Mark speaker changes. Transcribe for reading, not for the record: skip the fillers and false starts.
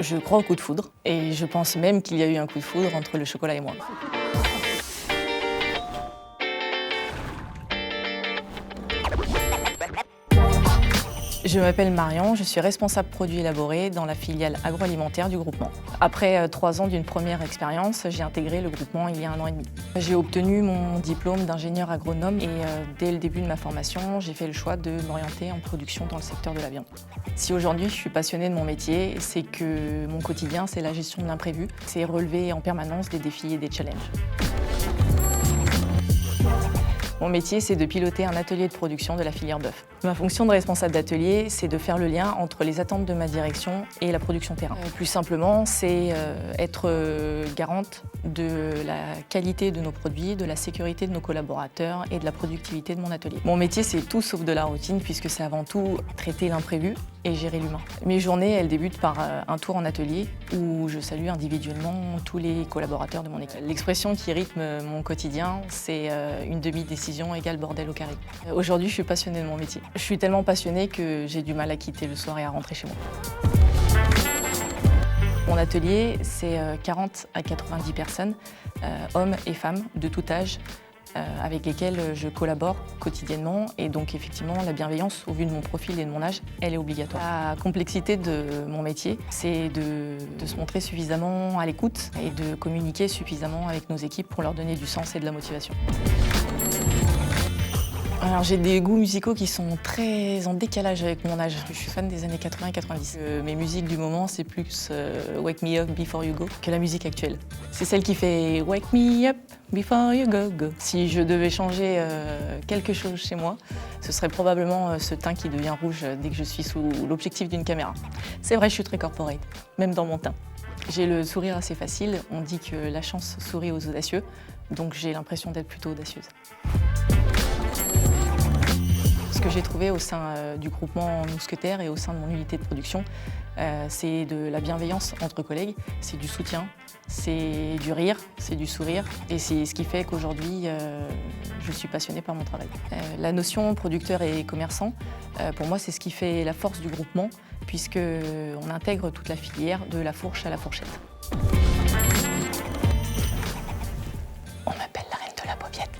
Speaker 1: Je crois au coup de foudre et je pense même qu'il y a eu un coup de foudre entre le chocolat et moi. Je m'appelle Marion, je suis responsable produits élaborés dans la filiale agroalimentaire du groupement. Après 3 ans d'une première expérience, j'ai intégré le groupement il y a 1 an et demi. J'ai obtenu mon diplôme d'ingénieur agronome et dès le début de ma formation, j'ai fait le choix de m'orienter en production dans le secteur de la viande. Si aujourd'hui je suis passionnée de mon métier, c'est que mon quotidien, c'est la gestion de l'imprévu, c'est relever en permanence des défis et des challenges. Mon métier, c'est de piloter un atelier de production de la filière bœuf. Ma fonction de responsable d'atelier, c'est de faire le lien entre les attentes de ma direction et la production terrain. Plus simplement, c'est être garante de la qualité de nos produits, de la sécurité de nos collaborateurs et de la productivité de mon atelier. Mon métier, c'est tout sauf de la routine puisque c'est avant tout traiter l'imprévu et gérer l'humain. Mes journées, elles débutent par un tour en atelier où je salue individuellement tous les collaborateurs de mon équipe. L'expression qui rythme mon quotidien, c'est une demi-décision égale bordel au carré. Aujourd'hui, je suis passionnée de mon métier. Je suis tellement passionnée que j'ai du mal à quitter le soir et à rentrer chez moi. Mon atelier, c'est 40 à 90 personnes, hommes et femmes de tout âge, avec lesquels je collabore quotidiennement. Et donc effectivement, la bienveillance, au vu de mon profil et de mon âge, elle est obligatoire. La complexité de mon métier, c'est de se montrer suffisamment à l'écoute et de communiquer suffisamment avec nos équipes pour leur donner du sens et de la motivation. Alors j'ai des goûts musicaux qui sont très en décalage avec mon âge. Je suis fan des années 80 et 90. Mes musiques du moment, c'est plus Wake Me Up Before You Go que la musique actuelle. C'est celle qui fait Wake Me Up Before You Go, go. Si je devais changer quelque chose chez moi, ce serait probablement ce teint qui devient rouge dès que je suis sous l'objectif d'une caméra. C'est vrai, je suis très corporate, même dans mon teint. J'ai le sourire assez facile. On dit que la chance sourit aux audacieux, donc j'ai l'impression d'être plutôt audacieuse. Ce que j'ai trouvé au sein du groupement Mousquetaires et au sein de mon unité de production, c'est de la bienveillance entre collègues, c'est du soutien, c'est du rire, c'est du sourire et c'est ce qui fait qu'aujourd'hui je suis passionnée par mon travail. La notion producteur et commerçant, pour moi c'est ce qui fait la force du groupement puisqu'on intègre toute la filière de la fourche à la fourchette. On m'appelle la reine de la paupiette.